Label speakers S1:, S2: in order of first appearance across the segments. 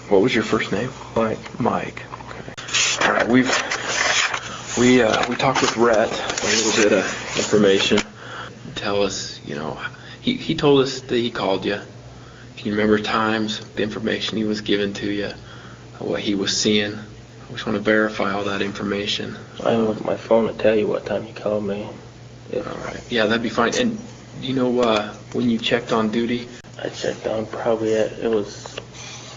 S1: What was your first name?
S2: Mike.
S1: Mike. Okay. All right. We talked with Rhett a little bit of information. Tell us, he told us that he called you. Can you remember times, the information he was given to you, what he was seeing? I just want to verify all that information.
S2: I can look at my phone to tell you what time he called me.
S1: All right. Yeah, that'd be fine. And when you checked on duty?
S2: I checked on probably it was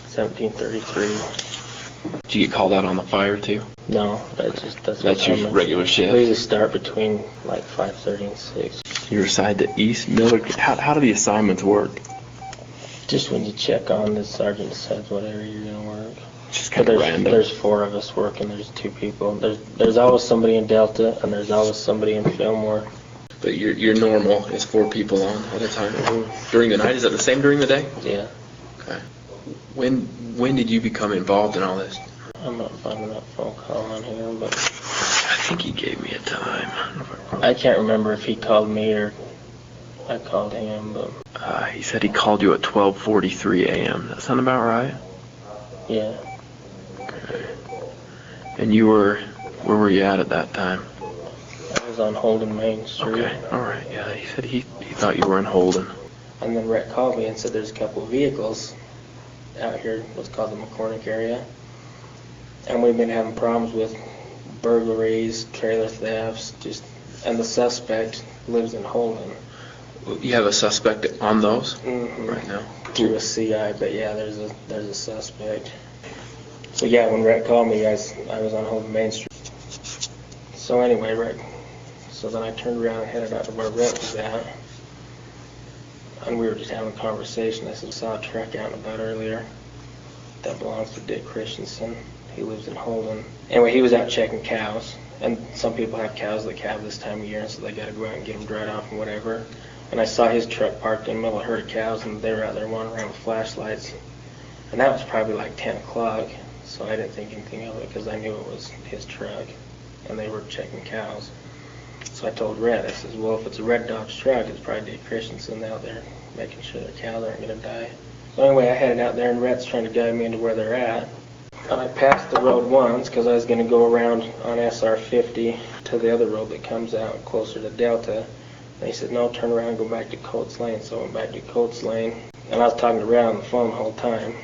S2: 17:33.
S1: Did you get called out on the fire too?
S2: No, that's
S1: your regular shift.
S2: We usually start between like 5:30 and 6.
S1: You're assigned to East Millard. How do the assignments work?
S2: Just when you check on, the sergeant decides what area you're gonna work.
S1: Just kind of random.
S2: There's 4 of us working. There's 2 people. There's always somebody in Delta, and there's always somebody in Fillmore.
S1: But your normal is 4 people on at a time.
S2: Mm-hmm.
S1: During the night, is that the same during the day?
S2: Yeah.
S1: Okay. When did you become involved in all this?
S2: I'm not finding that phone call on here, but
S1: I think he gave me a time.
S2: I can't remember if he called me or I called him, but
S1: he said he called you at 12:43 a.m. Does that sound about right?
S2: Yeah.
S1: Okay. And where were you at that time?
S2: I was on Holden Main Street.
S1: Okay. All right. Yeah. He said he thought you were in Holden.
S2: And then Rhett called me and said there's a couple of vehicles out here, what's called the McCormick area, and we've been having problems with burglaries, trailer thefts, and the suspect lives in Holden.
S1: You have a suspect on those right now?
S2: Through a CI, but yeah, there's a suspect. So yeah, when Rhett called me, I was on Holden Main Street. So anyway, so then I turned around and headed out to where Rhett was at. And we were just having a conversation. I said, I saw a truck out and about earlier that belongs to Dick Christensen. He lives in Holden. Anyway, he was out checking cows. And some people have cows that calve this time of year, and so they got to go out and get them dried off and whatever. And I saw his truck parked in the middle of a herd of cows, and they were out there wandering around with flashlights. And that was probably like 10 o'clock, so I didn't think anything of it because I knew it was his truck, and they were checking cows. So I told Red, I says, well, if it's a red Dodge truck, it's probably Dick Christensen out there making sure their cows aren't going to die. So anyway, I headed out there, and Red's trying to guide me into where they're at. And I passed the road once because I was going to go around on SR 50 to the other road that comes out closer to Delta. And he said, no, turn around and go back to Coates Lane. So I went back to Coates Lane. And I was talking to Red on the phone the whole time.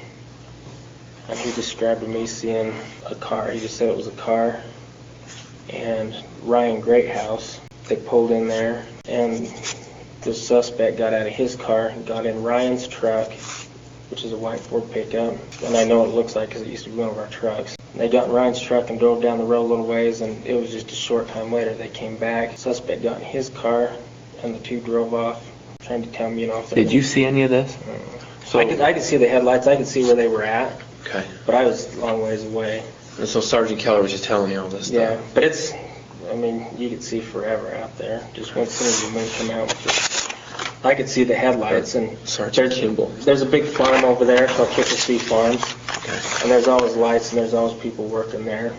S2: And he described to me seeing a car. He just said it was a car. And R.I.P. Greathouse, they pulled in there, and the suspect got out of his car and got in Ryan's truck, which is a white Ford pickup, and I know what it looks like because it used to be one of our trucks. And they got in Ryan's truck and drove down the road a little ways, and it was just a short time later they came back. The suspect got in his car, and the 2 drove off, trying to tell me, if
S1: Did you see any of this?
S2: So I could see the headlights, I could see where they were at,
S1: okay,
S2: but I was a long ways away.
S1: And so Sergeant Keller was just telling you all this stuff?
S2: Yeah, but you could see forever out there. Just as soon as the wind come out, I could see the headlights. And
S1: Sergeant Kimball.
S2: There's a big farm over there called Kickleseed Farms.
S1: Okay.
S2: And there's always lights, and there's always people working there.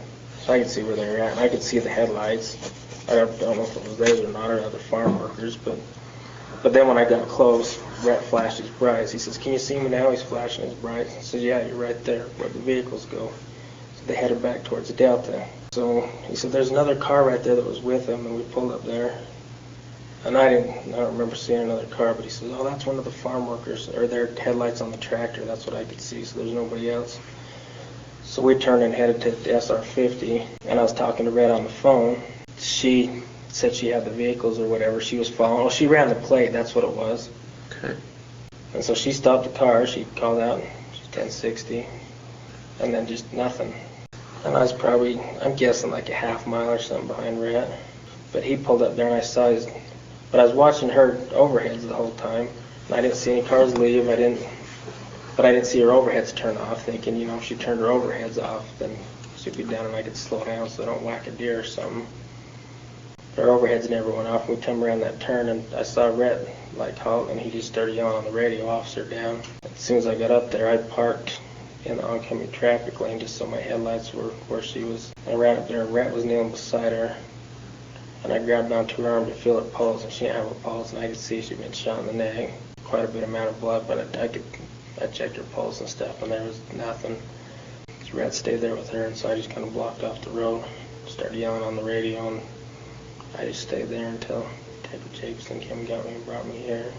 S2: So I could see where they were at, and I could see the headlights. I don't know if it was theirs or not, or other farm workers, but then when I got close, Rhett flashed his brights. He says, can you see me now? He's flashing his brights. I said, yeah, you're right there where the vehicles go. They headed back towards the Delta. So he said, there's another car right there that was with him, and we pulled up there. And I don't remember seeing another car, but he said, oh, that's one of the farm workers, or their headlights on the tractor. That's what I could see, so there's nobody else. So we turned and headed to the SR 50, and I was talking to Red on the phone. She said she had the vehicles or whatever. She was following. Oh, she ran the plate, that's what it was.
S1: Okay.
S2: And so she stopped the car. She called out, she's 1060, and then just nothing. And I was probably, I'm guessing like a half mile or something behind Rhett. But he pulled up there and I saw but I was watching her overheads the whole time. And I didn't see any cars leave. But I didn't see her overheads turn off, thinking, if she turned her overheads off, then she'd be down and I could slow down so I don't whack a deer or something. But her overheads never went off. We come around that turn and I saw Rhett halt, and he just started yelling on the radio, officer down. As soon as I got up there, I parked in the oncoming traffic lane just so my headlights were where she was. I ran up there and Rhett was kneeling beside her, and I grabbed onto her arm to feel her pulse, and she didn't have a pulse, and I could see she'd been shot in the neck. Quite a bit amount of blood, but I checked her pulse and stuff, and there was nothing. Red stayed there with her, and so I just kind of blocked off the road, started yelling on the radio, and I just stayed there until Detective Jacobson came and got me and brought me here.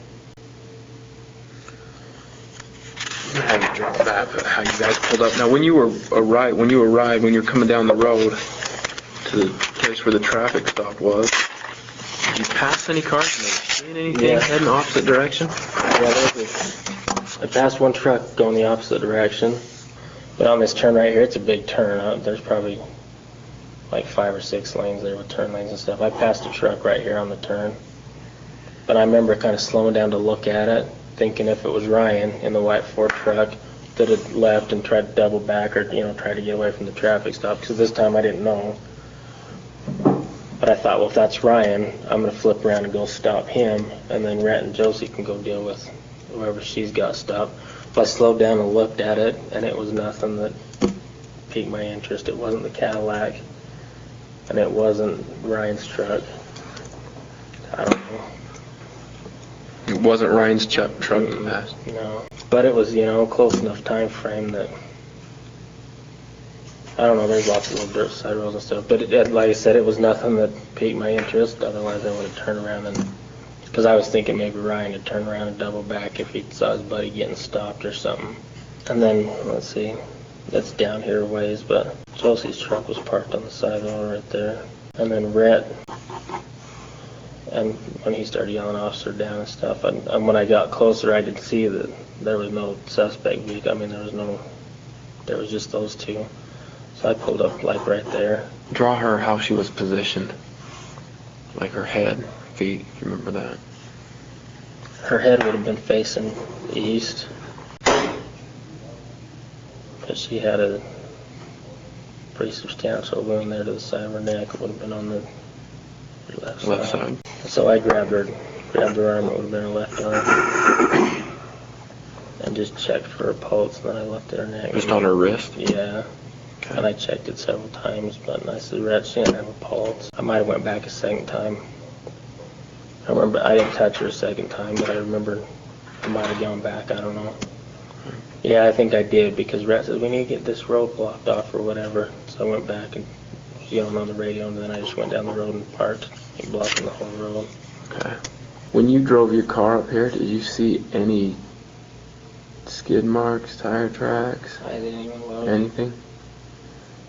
S1: How you drop back, how you guys pulled up. Now, when you arrived, when you're coming down the road to the place where the traffic stop was, did you pass any cars? Did you see anything heading the opposite direction?
S2: Yeah, I passed one truck going the opposite direction, but on this turn right here, it's a big turn. There's probably like 5 or 6 lanes there with turn lanes and stuff. I passed a truck right here on the turn, but I remember kind of slowing down to look at it, thinking if it was Ryan in the white Ford truck that had left and tried to double back or, try to get away from the traffic stop, because this time I didn't know. But I thought, well, if that's Ryan, I'm going to flip around and go stop him, and then Rhett and Josie can go deal with whoever she's got stopped. But I slowed down and looked at it, and it was nothing that piqued my interest. It wasn't the Cadillac, and it wasn't Ryan's truck. I don't know.
S1: It wasn't Ryan's truck that passed?
S2: No. But it was, close enough time frame that, I don't know, there's lots of little dirt side roads and stuff. But like I said, it was nothing that piqued my interest. Otherwise, I would have turned around because I was thinking maybe Ryan would turn around and double back if he saw his buddy getting stopped or something. And then, let's see, that's down here a ways, but Josie's truck was parked on the side of the road right there. And then Rhett, and when he started yelling officer down and stuff, and when I got closer, I did see that there was no suspect vehicle. I mean, there was just those two. So I pulled up like right there.
S1: Draw her how she was positioned, like her head, feet, if you remember that.
S2: Her head would have been facing east, but she had a pretty substantial wound there to the side of her neck. It would have been on the left side. So I grabbed her arm, it would have been her left arm, and just checked for her pulse, and then I looked at her neck.
S1: Just on her wrist?
S2: Yeah. Okay. And I checked it several times, but I said, Rhett, she didn't have a pulse. I might have went back a second time. I remember I didn't touch her a second time, but I remember I might have gone back, I don't know. Yeah, I think I did, because Rhett said, we need to get this road blocked off or whatever. So I went back and yelling on the radio, and then I just went down the road and parked, blocking the whole road.
S1: Okay. When you drove your car up here, did you see any skid marks, tire tracks?
S2: I didn't even look.
S1: Anything?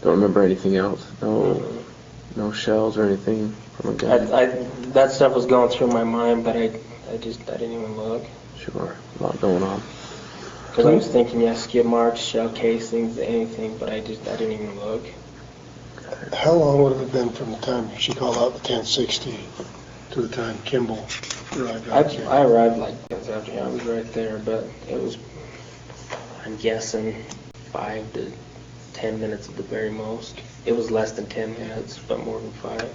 S1: Don't remember anything else? No shells or anything from a gun?
S2: That stuff was going through my mind, but I didn't even look.
S1: Sure, a lot going on.
S2: Because I was thinking, skid marks, shell casings, anything, but I didn't even look.
S3: How long would it have been from the time she called out the 1060 to the time Kimball arrived out here?
S2: I arrived like after I was right there, but it was, I'm guessing, 5 to 10 minutes at the very most. It was less than 10 minutes, but more than 5.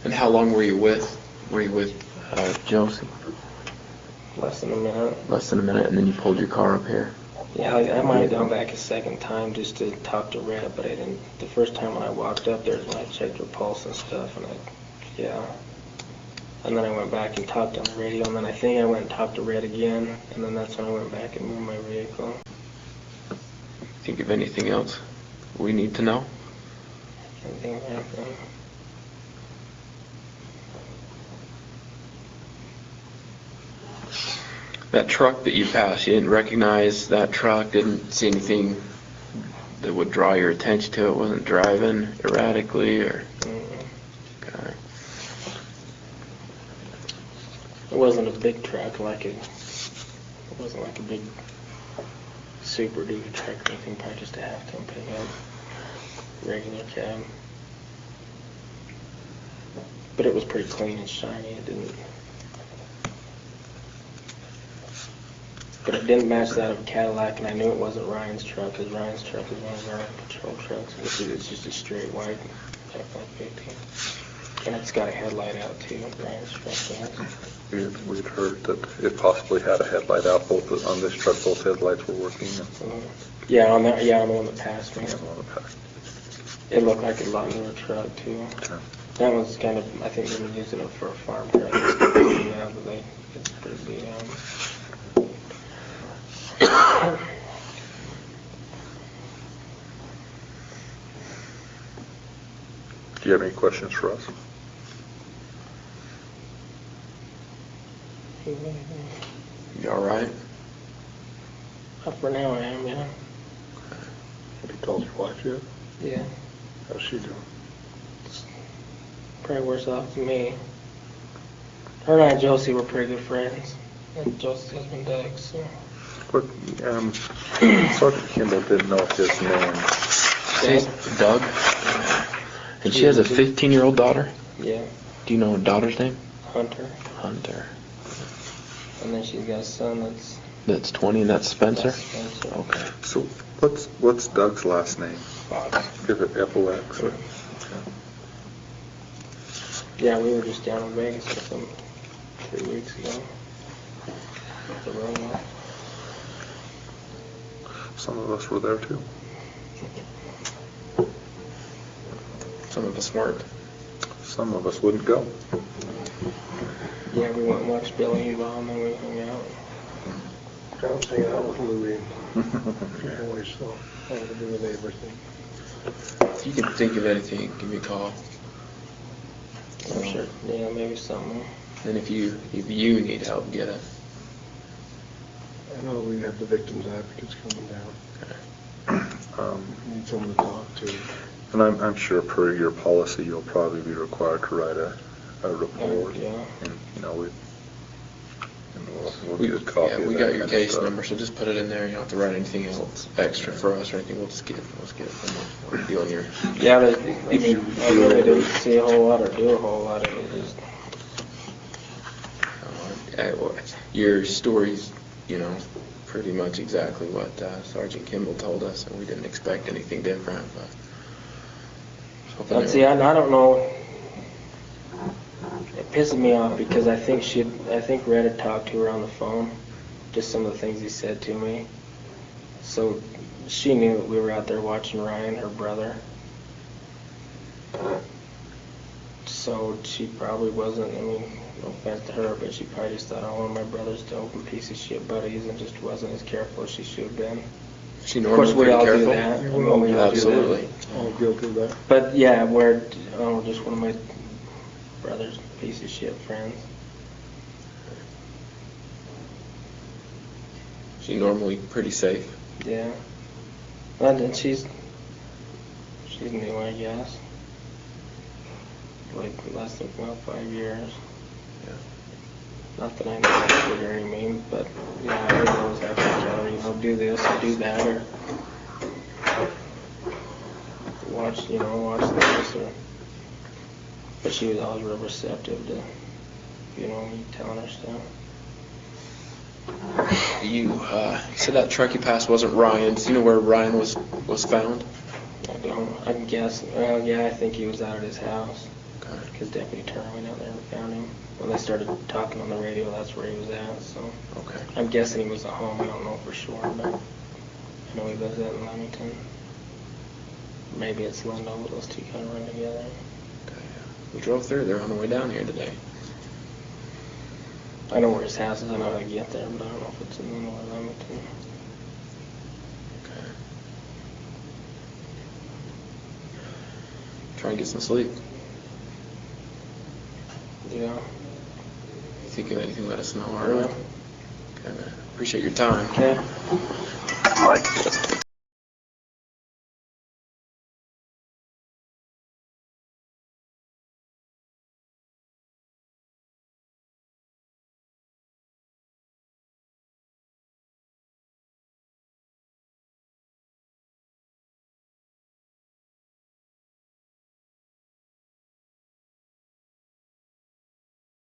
S1: And how long were you with Josie?
S2: Less than a minute.
S1: Less than a minute, and then you pulled your car up here?
S2: Yeah, I might have gone back a second time just to talk to Rhett, but I didn't. The first time when I walked up there is when I checked her pulse and stuff, and and then I went back and talked on the radio, and then I think I went and talked to Rhett again, and then that's when I went back and moved my vehicle.
S1: Think of anything else we need to know?
S2: Anything happened?
S1: That truck that you passed, you didn't recognize that truck, didn't see anything that would draw your attention to it, wasn't driving erratically or... Okay.
S2: It wasn't a big truck, it wasn't like a big Super Duty truck or anything, probably just a half-ton pickup, regular cab. But it was pretty clean and shiny, But it didn't match that of a Cadillac, and I knew it wasn't Ryan's truck, because Ryan's truck is one of our patrol trucks, which is just a straight white Cadillac 15. And it's got a headlight out too, Ryan's truck does.
S4: We'd heard that it possibly had a headlight out. Both on this truck, both headlights were working.
S2: Yeah, on the one that passed me. It looked like a lot newer truck too.
S4: Okay.
S2: That one's kind of, I think they've been using it for a farm truck. Now, but it's pretty beat
S4: Do you have any questions for us?
S1: You all right?
S2: For now, I am, yeah.
S3: Have you told your wife yet?
S2: Yeah.
S3: How's she doing?
S2: Probably worse off than me. Her and Josie were pretty good friends. And Josie's husband Doug, so.
S4: What, Sergeant Kimball didn't know his name.
S1: She's Doug. And she has a 15-year-old daughter?
S2: Yeah.
S1: Do you know her daughter's name?
S2: Hunter.
S1: Hunter.
S2: And then she's got a son
S1: That's 20, and that's Spencer?
S2: Spencer.
S1: Okay.
S4: So what's Doug's last name?
S2: Fox.
S4: Is it F-O-X? Or?
S2: Yeah, we were just down in Vegas with them 3 weeks ago. The room.
S4: Some of us were there too.
S1: Some of us weren't.
S4: Some of us wouldn't go.
S2: Yeah, we went and watched Billy and Bob, and we hung out.
S3: I was hanging out with Louie and boys, so I had to do with everything.
S1: If you can think of anything, give me a call.
S2: I'm sure. Yeah, maybe something.
S1: And if you need help, get it.
S3: I know we have the victims advocates coming down. Need someone to talk to.
S4: And I'm sure per your policy, you'll probably be required to write a report.
S2: Yeah.
S4: And, we'll get a copy
S1: Yeah,
S4: of
S1: we
S4: that
S1: got your
S4: kind of
S1: case
S4: stuff.
S1: number, so just put it in there. You don't have to write anything else extra for us or anything. We'll just get it from you. Deal in your.
S2: Yeah, I really didn't see a whole lot or do a whole lot. It was just.
S1: Your story's, pretty much exactly what Sergeant Kimball told us, and we didn't expect anything different. But
S2: See, I don't know. It pisses me off because I think Red had talked to her on the phone, just some of the things he said to me. So she knew that we were out there watching Ryan, her brother. So she probably wasn't, no offense to her, but she probably just thought, one of my brother's the open piece of shit buddies, and just wasn't as careful as she should have been.
S1: She
S2: Of course, we
S1: pretty
S2: all
S1: careful.
S2: do that.
S3: We all do that.
S1: Absolutely.
S3: All guilty of that.
S2: But yeah, we're just one of my brother's piece of shit friends.
S1: She's normally pretty safe.
S2: Yeah. And she's new, I guess. Like less than 5 years.
S1: Yeah.
S2: Not that I know that's good or anything, but yeah, I always have to tell her, do this or do that, or watch this, or. But she was always real receptive to, me telling her stuff.
S1: You said that truck you passed wasn't Ryan's. Do you know where Ryan was found?
S2: I don't. I can guess. Well, yeah, I think he was out at his house.
S1: Okay.
S2: Because Deputy Turner went out there and found him. When they started talking on the radio, that's where he was at. So
S1: Okay.
S2: I'm guessing he was at home. I don't know for sure, but I know he lives out in Leamington. Maybe it's Lindo, but those two kind of run together.
S1: Okay. We drove through there on the way down here today.
S2: I know where his house is. I know how to get there, but I don't know if it's in Lindo or Leamington.
S1: Okay. Try and get some sleep.
S2: Yeah.
S1: If you think of anything, let us know. All right.
S2: Yeah.
S1: Okay, man. Appreciate your time.
S2: Okay.
S1: All right.